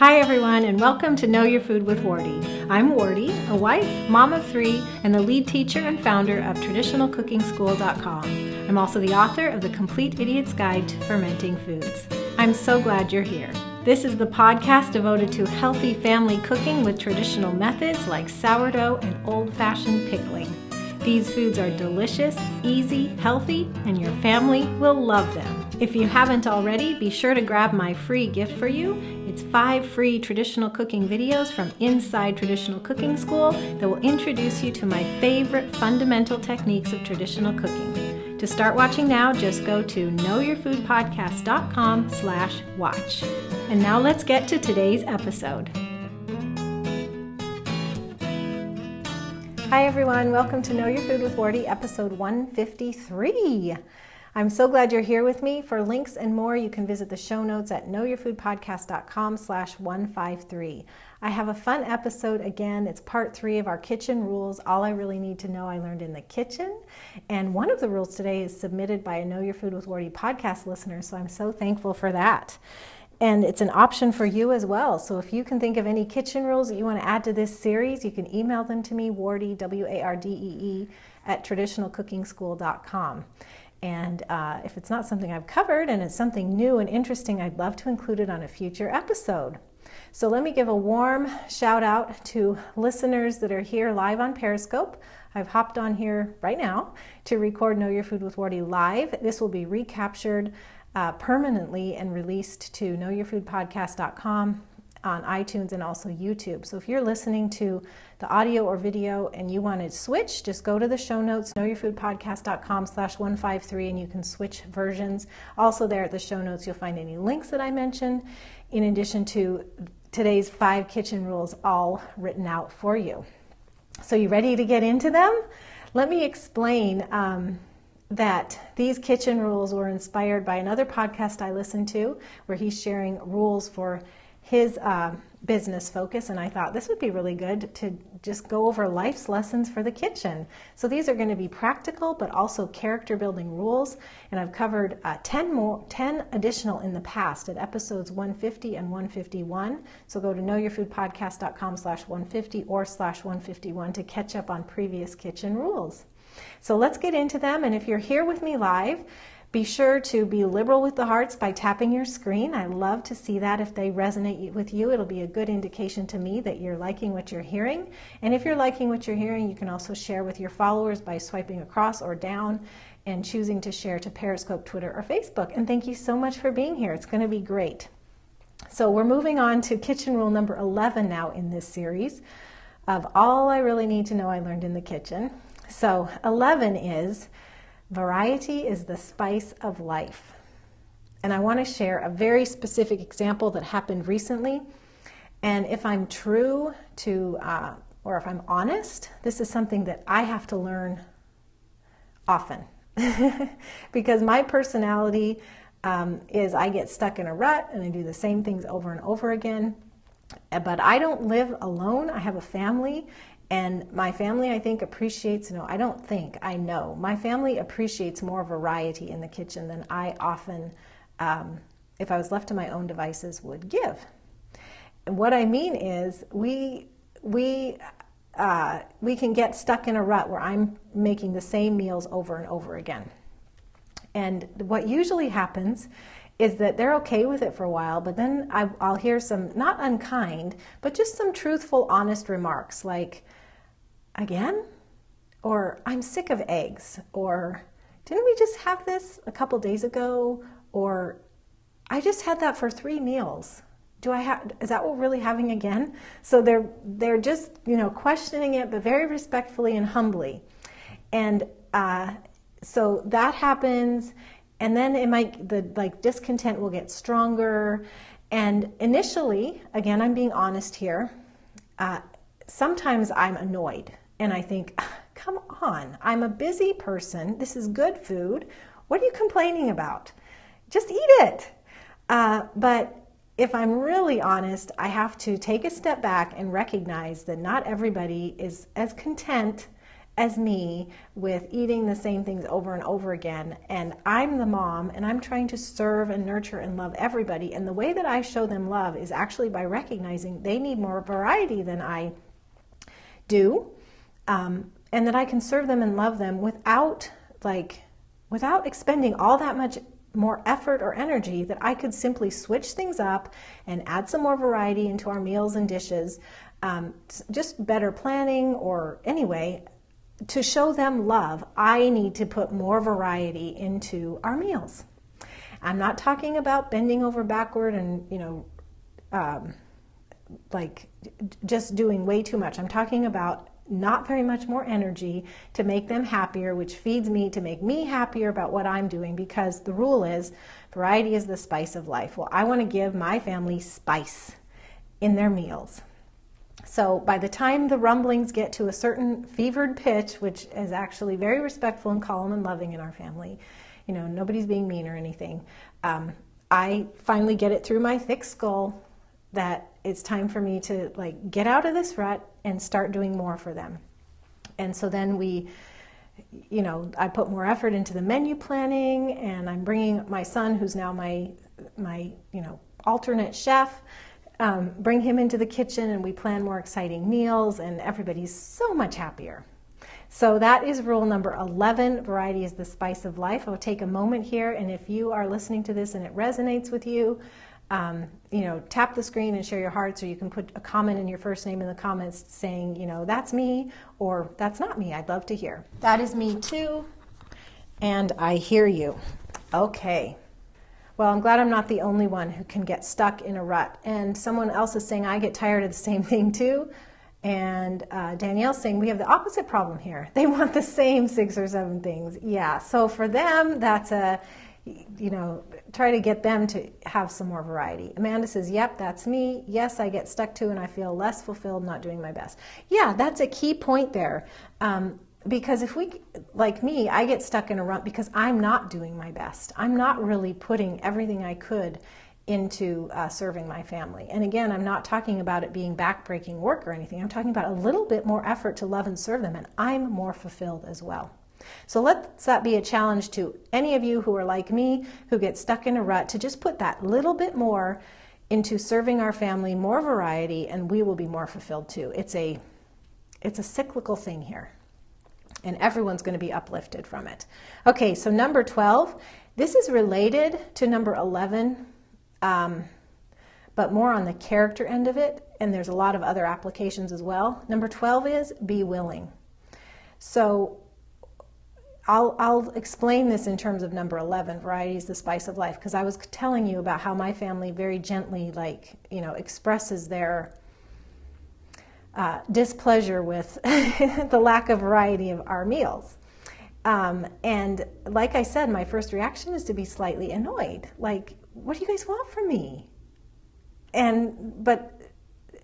Hi everyone, and welcome to Know Your Food with Wardee. I'm Wardee, a wife, mom of 3, and the lead teacher and founder of TraditionalCookingSchool.com. I'm also the author of The Complete Idiot's Guide to Fermenting Foods. I'm so glad you're here. This is the podcast devoted to healthy family cooking with traditional methods like sourdough and old-fashioned pickling. These foods are delicious, easy, healthy, and your family will love them. If you haven't already, be sure to grab my free gift for you. It's 5 free traditional cooking videos from inside Traditional Cooking School that will introduce you to my favorite fundamental techniques of traditional cooking. To start watching now, just go to knowyourfoodpodcast.com/watch. And now let's get to today's episode. Hi everyone, welcome to Know Your Food with Wardee, episode 153. I'm so glad you're here with me. For links and more, you can visit the show notes at knowyourfoodpodcast.com/153. I have a fun episode again. It's part 3 of our kitchen rules, all I really need to know I learned in the kitchen. And one of the rules today is submitted by a Know Your Food with Wardee podcast listener, so I'm so thankful for that. And it's an option for you as well. So if you can think of any kitchen rules that you want to add to this series, you can email them to me, Wardee, W-A-R-D-E-E, at traditionalcookingschool.com. And if it's not something I've covered and it's something new and interesting, I'd love to include it on a future episode. So let me give a warm shout out to listeners that are here live on Periscope. I've hopped on here right now to record Know Your Food with Wardee live. This will be recaptured permanently and released to knowyourfoodpodcast.com on iTunes and also YouTube. So if you're listening to the audio or video and you want to switch, just go to the show notes, knowyourfoodpodcast.com/153, and you can switch versions. Also there at the show notes, you'll find any links that I mentioned, in addition to today's 5 kitchen rules all written out for you. So you ready to get into them? Let me explain that these kitchen rules were inspired by another podcast I listened to where he's sharing rules for his business focus, and I thought this would be really good to just go over life's lessons for the kitchen. So these are going to be practical but also character building rules, and I've covered 10 additional in the past at episodes 150 and 151. So go to knowyourfoodpodcast.com/150 or /151 to catch up on previous kitchen rules. So let's get into them, and if you're here with me live, be sure to be liberal with the hearts by tapping your screen. I love to see that. If they resonate with you, it'll be a good indication to me that you're liking what you're hearing. And if you're liking what you're hearing, you can also share with your followers by swiping across or down and choosing to share to Periscope, Twitter, or Facebook. And thank you so much for being here. It's going to be great. So we're moving on to kitchen rule number 11 now in this series of all I really need to know I learned in the kitchen. So 11 is variety is the spice of life. And I want to share a very specific example that happened recently. And if I'm true to, or if I'm honest, this is something that I have to learn often. Because my personality is I get stuck in a rut and I do the same things over and over again. But I don't live alone. I have a family. And my family, I think, appreciates, I know. My family appreciates more variety in the kitchen than I often, if I was left to my own devices, would give. And what I mean is we can get stuck in a rut where I'm making the same meals over and over again. And what usually happens is that they're okay with it for a while, but then I'll hear some, not unkind, but just some truthful, honest remarks like, again? Or I'm sick of eggs, or didn't we just have this a couple days ago? Or I just had that for 3 meals. Is that what we're really having again? So they're just, questioning it, but very respectfully and humbly. And so that happens, and then the discontent will get stronger. And initially, again, I'm being honest here, sometimes I'm annoyed and I think, come on, I'm a busy person. This is good food. What are you complaining about? Just eat it. But if I'm really honest, I have to take a step back and recognize that not everybody is as content as me with eating the same things over and over again. And I'm the mom, and I'm trying to serve and nurture and love everybody. And the way that I show them love is actually by recognizing they need more variety than I do, and that I can serve them and love them without expending all that much more effort or energy, that I could simply switch things up and add some more variety into our meals and dishes, just better planning, or anyway, to show them love, I need to put more variety into our meals. I'm not talking about bending over backward and, just doing way too much. I'm talking about not very much more energy to make them happier, which feeds me to make me happier about what I'm doing, because the rule is variety is the spice of life. Well, I want to give my family spice in their meals. So by the time the rumblings get to a certain fevered pitch, which is actually very respectful and calm and loving in our family, nobody's being mean or anything, I finally get it through my thick skull that it's time for me to get out of this rut and start doing more for them. And so then I put more effort into the menu planning, and I'm bringing my son, who's now my alternate chef, bring him into the kitchen, and we plan more exciting meals, and everybody's so much happier. So that is rule number 11. Variety is the spice of life. I'll take a moment here, and if you are listening to this and it resonates with you, tap the screen and share your hearts, or you can put a comment in your first name in the comments saying, that's me, or that's not me. I'd love to hear. That is me too, and I hear you. Okay. Well, I'm glad I'm not the only one who can get stuck in a rut. And someone else is saying, I get tired of the same thing too. And Danielle's saying, we have the opposite problem here. They want the same 6 or 7 things. Yeah, so for them, that's try to get them to have some more variety. Amanda says, yep, that's me. Yes, I get stuck too, and I feel less fulfilled not doing my best. Yeah, that's a key point there. Because if we, like me, I get stuck in a rut because I'm not doing my best. I'm not really putting everything I could into serving my family. And again, I'm not talking about it being backbreaking work or anything. I'm talking about a little bit more effort to love and serve them, and I'm more fulfilled as well. So let that be a challenge to any of you who are like me, who get stuck in a rut, to just put that little bit more into serving our family, more variety, and we will be more fulfilled too. It's a cyclical thing here, and everyone's going to be uplifted from it. Okay, so number 12, this is related to number 11, but more on the character end of it, and there's a lot of other applications as well. Number 12 is be willing. So I'll explain this in terms of number 11, variety is the spice of life, because I was telling you about how my family very gently, expresses their displeasure with the lack of variety of our meals. And like I said, my first reaction is to be slightly annoyed. Like, what do you guys want from me? But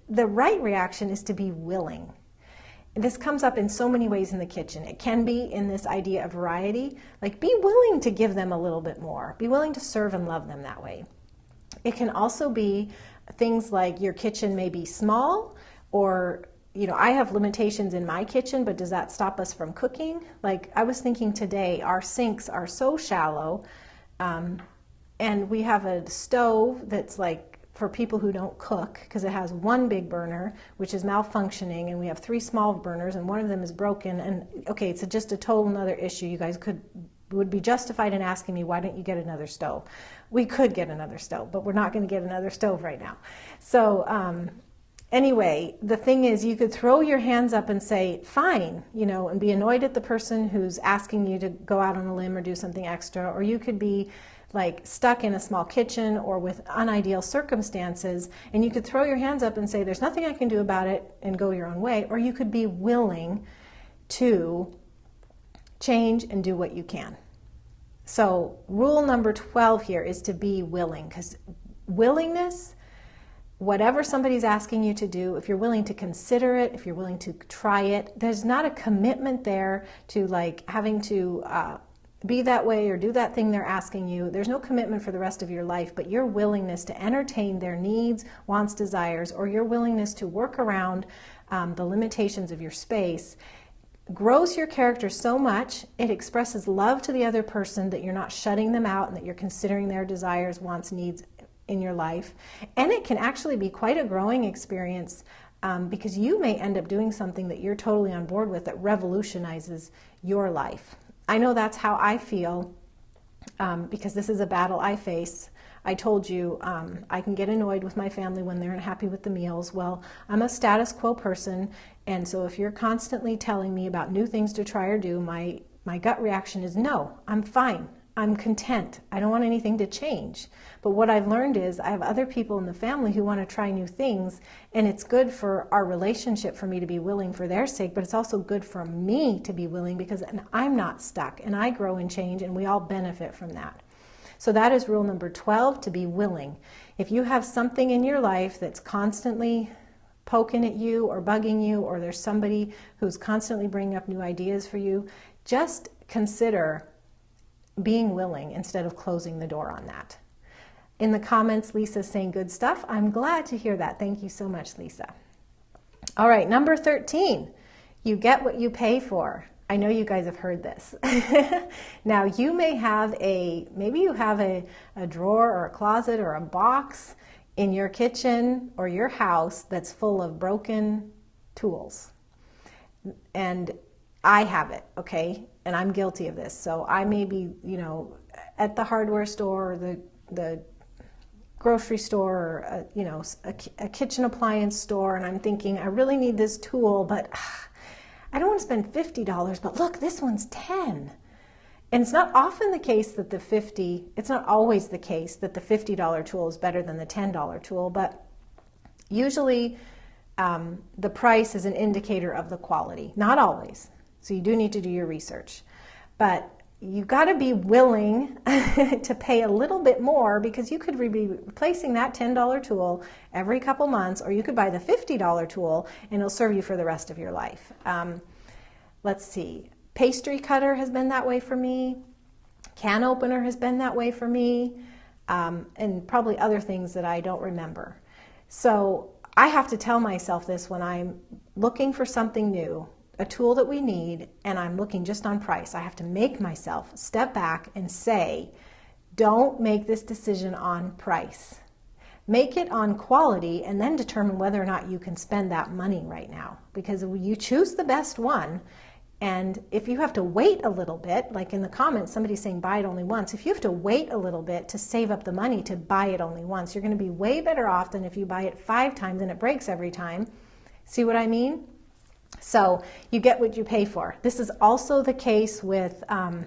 the right reaction is to be willing. This comes up in so many ways in the kitchen. It can be in this idea of variety, like be willing to give them a little bit more. Be willing to serve and love them that way. It can also be things like your kitchen may be small, or, I have limitations in my kitchen, but does that stop us from cooking? Like I was thinking today, our sinks are so shallow, and we have a stove that's for people who don't cook, because it has one big burner which is malfunctioning, and we have 3 small burners, and one of them is broken. And okay, it's just a total another issue. You guys would be justified in asking me, why don't you get another stove? We could get another stove, but we're not going to get another stove right now. So anyway, the thing is, you could throw your hands up and say fine, and be annoyed at the person who's asking you to go out on a limb or do something extra, or you could be stuck in a small kitchen or with unideal circumstances, and you could throw your hands up and say there's nothing I can do about it and go your own way, or you could be willing to change and do what you can. So rule number 12 here is to be willing, because willingness, whatever somebody's asking you to do, if you're willing to consider it, if you're willing to try it, there's not a commitment there to having to be that way or do that thing they're asking you. There's no commitment for the rest of your life, but your willingness to entertain their needs, wants, desires, or your willingness to work around the limitations of your space grows your character so much, it expresses love to the other person, that you're not shutting them out and that you're considering their desires, wants, needs in your life. And it can actually be quite a growing experience, because you may end up doing something that you're totally on board with that revolutionizes your life. I know that's how I feel, because this is a battle I face. I told you I can get annoyed with my family when they're unhappy with the meals. Well, I'm a status quo person, and so if you're constantly telling me about new things to try or do, my gut reaction is no, I'm fine. I'm content. I don't want anything to change. But what I've learned is I have other people in the family who want to try new things, and it's good for our relationship for me to be willing for their sake, but it's also good for me to be willing because I'm not stuck, and I grow and change, and we all benefit from that. So that is rule number 12, to be willing. If you have something in your life that's constantly poking at you or bugging you, or there's somebody who's constantly bringing up new ideas for you, just consider being willing instead of closing the door on that. In the comments, Lisa's saying good stuff. I'm glad to hear that. Thank you so much, Lisa. All right, number 13, you get what you pay for. I know you guys have heard this. Now, you may have maybe you have a drawer or a closet or a box in your kitchen or your house that's full of broken tools. And I have it, okay? And I'm guilty of this. So I may be, at the hardware store or the grocery store, or a kitchen appliance store, and I'm thinking, I really need this tool, but I don't want to spend $50, but look, this one's $10. And it's not often the case that it's not always the case that the $50 tool is better than the $10 tool, but usually the price is an indicator of the quality. Not always. So you do need to do your research. But you've got to be willing to pay a little bit more, because you could be replacing that $10 tool every couple months, or you could buy the $50 tool and it'll serve you for the rest of your life. Let's see. Pastry cutter has been that way for me. Can opener has been that way for me. And probably other things that I don't remember. So I have to tell myself this when I'm looking for something new, a tool that we need, and I'm looking just on price. I have to make myself step back and say, don't make this decision on price. Make it on quality, and then determine whether or not you can spend that money right now. Because you choose the best one, and if you have to wait a little bit, like in the comments, somebody's saying buy it only once. If you have to wait a little bit to save up the money to buy it only once, you're going to be way better off than if you buy it 5 times and it breaks every time. See what I mean? So you get what you pay for. This is also the case with our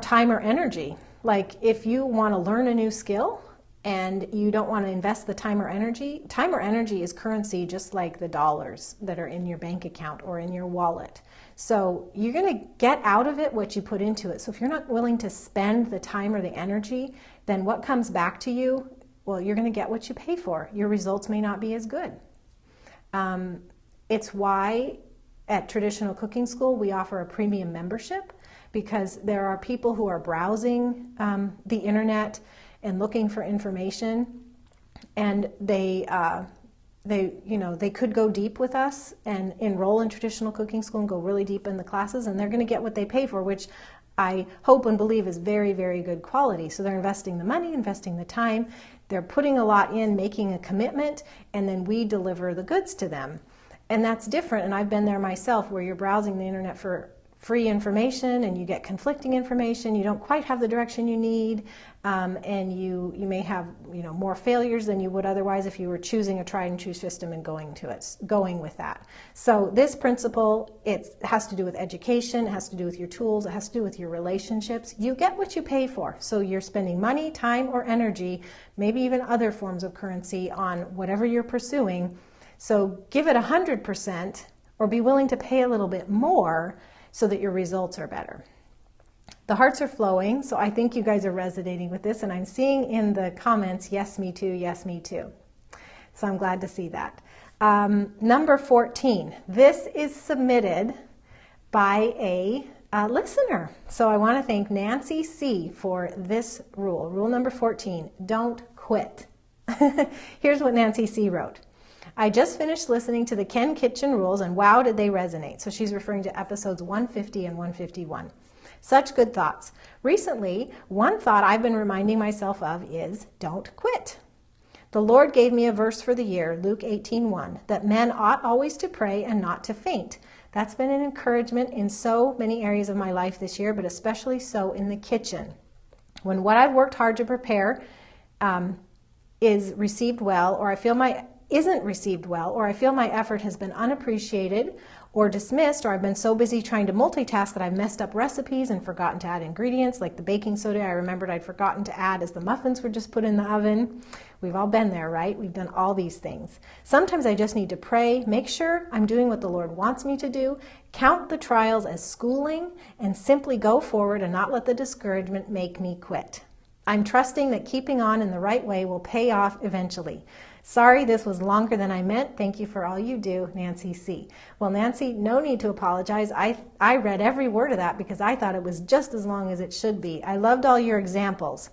time or energy. Like if you want to learn a new skill and you don't want to invest the time or energy is currency, just like the dollars that are in your bank account or in your wallet. So you're going to get out of it what you put into it. So if you're not willing to spend the time or the energy, then what comes back to you? Well, you're going to get what you pay for. Your results may not be as good. It's why at Traditional Cooking School we offer a premium membership, because there are people who are browsing the internet and looking for information, and they could go deep with us and enroll in Traditional Cooking School and go really deep in the classes, and they're going to get what they pay for, which I hope and believe is very, very good quality. So they're investing the money, investing the time, they're putting a lot in, making a commitment, and then we deliver the goods to them. And that's different, and I've been there myself, where you're browsing the internet for free information and you get conflicting information, you don't quite have the direction you need, and you may have more failures than you would otherwise if you were choosing a tried and true system and going with that. So this principle, it has to do with education, it has to do with your tools, it has to do with your relationships. You get what you pay for. So you're spending money, time, or energy, maybe even other forms of currency on whatever you're pursuing. So give it 100%, or be willing to pay a little bit more so that your results are better. The hearts are flowing, so I think you guys are resonating with this, and I'm seeing in the comments, yes, me too, yes, me too. So I'm glad to see that. Number 14, this is submitted by a listener. So I want to thank Nancy C. for this rule. Rule number 14, don't quit. Here's what Nancy C. wrote. I just finished listening to the Ken Kitchen Rules and wow, did they resonate. So she's referring to episodes 150 and 151. Such good thoughts. Recently, one thought I've been reminding myself of is don't quit. The Lord gave me a verse for the year, Luke 18:1, that men ought always to pray and not to faint. That's been an encouragement in so many areas of my life this year, but especially so in the kitchen. When what I've worked hard to prepare is received well, or I feel isn't received well, or I feel my effort has been unappreciated or dismissed, or I've been so busy trying to multitask that I've messed up recipes and forgotten to add ingredients, like the baking soda I remembered I'd forgotten to add as the muffins were just put in the oven. We've all been there, right? We've done all these things. Sometimes I just need to pray, make sure I'm doing what the Lord wants me to do, count the trials as schooling, and simply go forward and not let the discouragement make me quit. I'm trusting that keeping on in the right way will pay off eventually. Sorry, this was longer than I meant. Thank you for all you do, Nancy C. Well, Nancy, no need to apologize. I read every word of that because I thought it was just as long as it should be. I loved all your examples.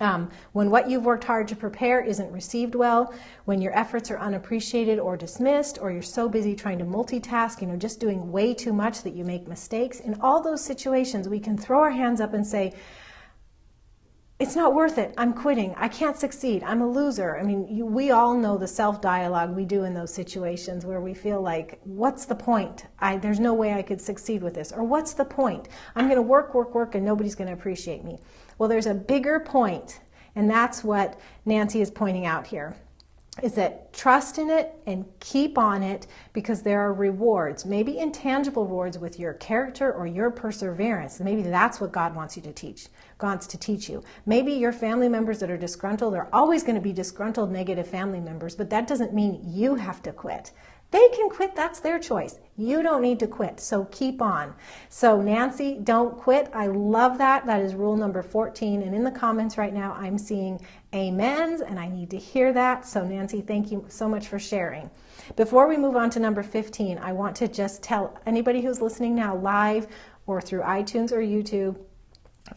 When what you've worked hard to prepare isn't received well, when your efforts are unappreciated or dismissed, or you're so busy trying to multitask, just doing way too much that you make mistakes, in all those situations, we can throw our hands up and say, it's not worth it. I'm quitting. I can't succeed. I'm a loser. We all know the self-dialogue we do in those situations where we feel like, what's the point? There's no way I could succeed with this. Or what's the point? I'm going to work, and nobody's going to appreciate me. Well, there's a bigger point, and that's what Nancy is pointing out here, is that trust in it and keep on it, because there are rewards, maybe intangible rewards with your character or your perseverance. Maybe that's what God wants to teach you. Maybe your family members that are disgruntled are always going to be disgruntled, negative family members, but that doesn't mean you have to quit. They can quit, that's their choice. You don't need to quit, so keep on. So Nancy, don't quit. I love that. That is rule number 14. And in the comments right now, I'm seeing amens, and I need to hear that. So Nancy, thank you so much for sharing. Before we move on to number 15, I want to just tell anybody who's listening now live or through iTunes or YouTube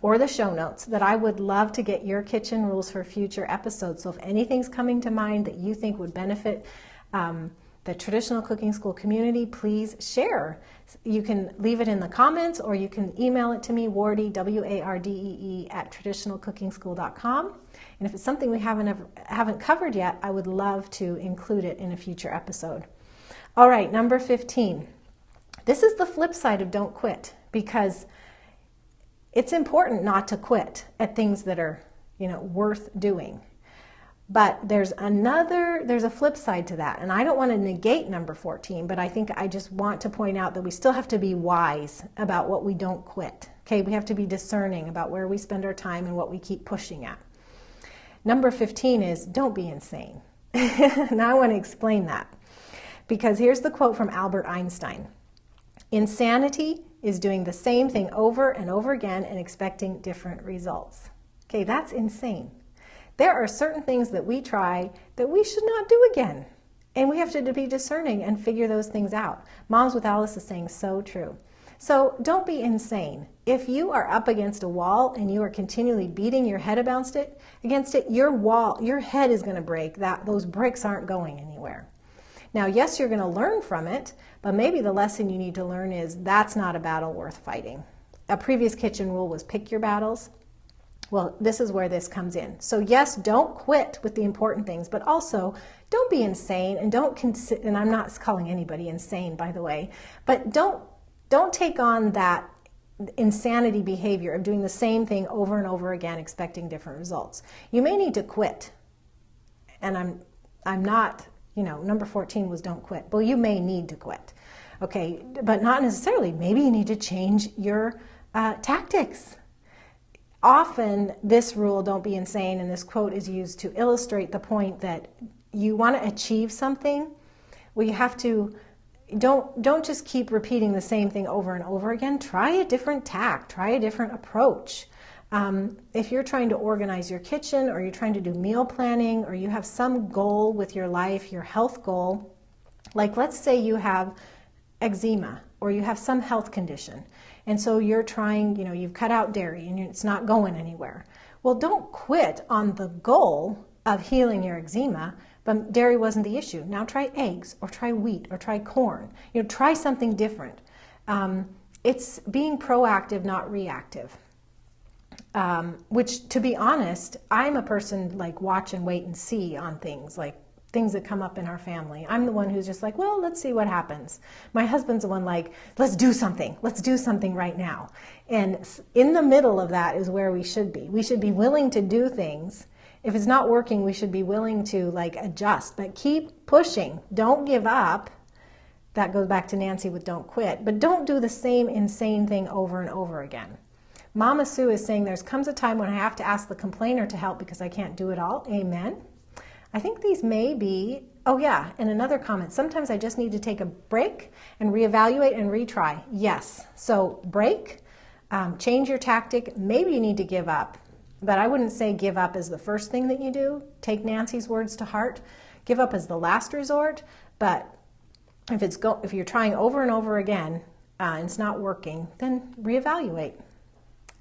or the show notes that I would love to get your kitchen rules for future episodes. So if anything's coming to mind that you think would benefit the Traditional Cooking School community, please share. You can leave it in the comments, or you can email it to me, Wardee, W-A-R-D-E-E, @traditionalcookingschool.com. And if it's something we haven't covered yet, I would love to include it in a future episode. All right, number 15. This is the flip side of don't quit, because it's important not to quit at things that are, worth doing. But there's a flip side to that. And I don't want to negate number 14, but I think I just want to point out that we still have to be wise about what we don't quit. Okay, we have to be discerning about where we spend our time and what we keep pushing at. Number 15 is don't be insane. Now I want to explain that, because here's the quote from Albert Einstein. Insanity is doing the same thing over and over again and expecting different results. Okay, that's insane. There are certain things that we try that we should not do again. And we have to be discerning and figure those things out. Moms with Alice is saying so true. So don't be insane. If you are up against a wall and you are continually beating your head against it, your head is going to break. Those bricks aren't going anywhere. Now, yes, you're going to learn from it, but maybe the lesson you need to learn is that's not a battle worth fighting. A previous kitchen rule was pick your battles. Well, this is where this comes in. So yes, don't quit with the important things, but also don't be insane, and and I'm not calling anybody insane, by the way, but don't take on that insanity behavior of doing the same thing over and over again, expecting different results. You may need to quit. And I'm not, number 14 was don't quit. Well, you may need to quit. Okay, but not necessarily. Maybe you need to change your tactics. Often this rule, don't be insane, and this quote is used to illustrate the point that you want to achieve something. Well, you have to, don't just keep repeating the same thing over and over again. Try a different tack, try a different approach. If you're trying to organize your kitchen, or you're trying to do meal planning, or you have some goal with your life, your health goal, like let's say you have eczema, or you have some health condition. And so you're trying, you've cut out dairy and it's not going anywhere. Well, don't quit on the goal of healing your eczema, but dairy wasn't the issue. Now try eggs, or try wheat, or try corn. Try something different. It's being proactive, not reactive. Which, to be honest, I'm a person like watch and wait and see on things, like things that come up in our family. I'm the one who's just like, well, let's see what happens. My husband's the one like, let's do something right now. And in the middle of that is where we should be. We should be willing to do things. If it's not working, we should be willing to like adjust, but keep pushing. Don't give up. That goes back to Nancy with don't quit, but don't do the same insane thing over and over again. Mama Sue is saying there comes a time when I have to ask the complainer to help because I can't do it all. Amen. I think these may be, oh yeah, and another comment, sometimes I just need to take a break and reevaluate and retry. Yes, so break, change your tactic, maybe you need to give up, but I wouldn't say give up is the first thing that you do. Take Nancy's words to heart. Give up is the last resort, but if you're trying over and over again and it's not working, then reevaluate.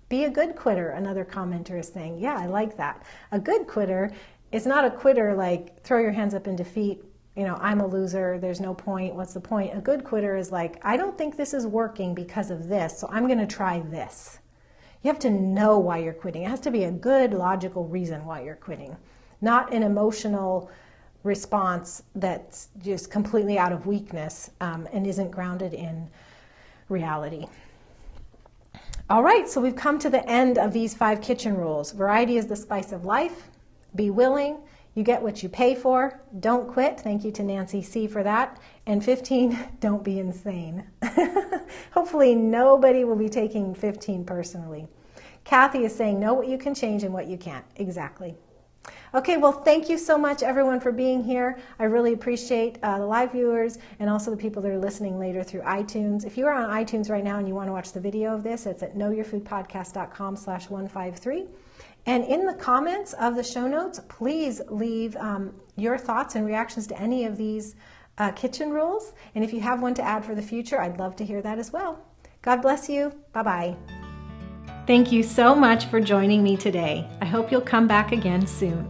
Be a good quitter, another commenter is saying. Yeah, I like that. A good quitter is not a quitter like throw your hands up in defeat, I'm a loser, there's no point, what's the point? A good quitter is like, I don't think this is working because of this, so I'm going to try this. You have to know why you're quitting. It has to be a good, logical reason why you're quitting, not an emotional response that's just completely out of weakness and isn't grounded in reality. All right, so we've come to the end of these 5 kitchen rules. Variety is the spice of life. Be willing. You get what you pay for. Don't quit. Thank you to Nancy C. for that. And 15, don't be insane. Hopefully nobody will be taking 15 personally. Kathy is saying, know what you can change and what you can't. Exactly. Okay, well, thank you so much, everyone, for being here. I really appreciate the live viewers and also the people that are listening later through iTunes. If you are on iTunes right now and you want to watch the video of this, it's at knowyourfoodpodcast.com/153. And in the comments of the show notes, please leave your thoughts and reactions to any of these kitchen rules. And if you have one to add for the future, I'd love to hear that as well. God bless you. Bye-bye. Thank you so much for joining me today. I hope you'll come back again soon.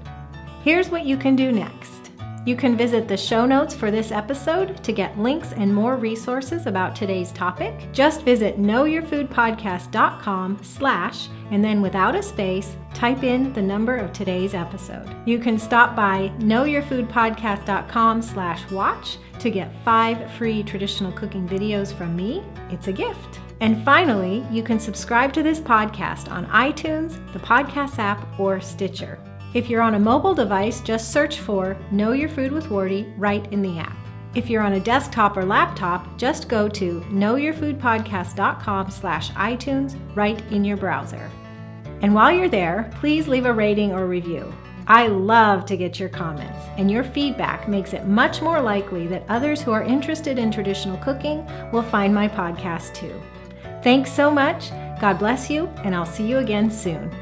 Here's what you can do next. You can visit the show notes for this episode to get links and more resources about today's topic. Just visit knowyourfoodpodcast.com/ and then without a space, type in the number of today's episode. You can stop by knowyourfoodpodcast.com/watch to get 5 free traditional cooking videos from me. It's a gift. And finally, you can subscribe to this podcast on iTunes, the podcast app, or Stitcher. If you're on a mobile device, just search for Know Your Food with Wardee right in the app. If you're on a desktop or laptop, just go to knowyourfoodpodcast.com/iTunes right in your browser. And while you're there, please leave a rating or review. I love to get your comments, and your feedback makes it much more likely that others who are interested in traditional cooking will find my podcast too. Thanks so much. God bless you, and I'll see you again soon.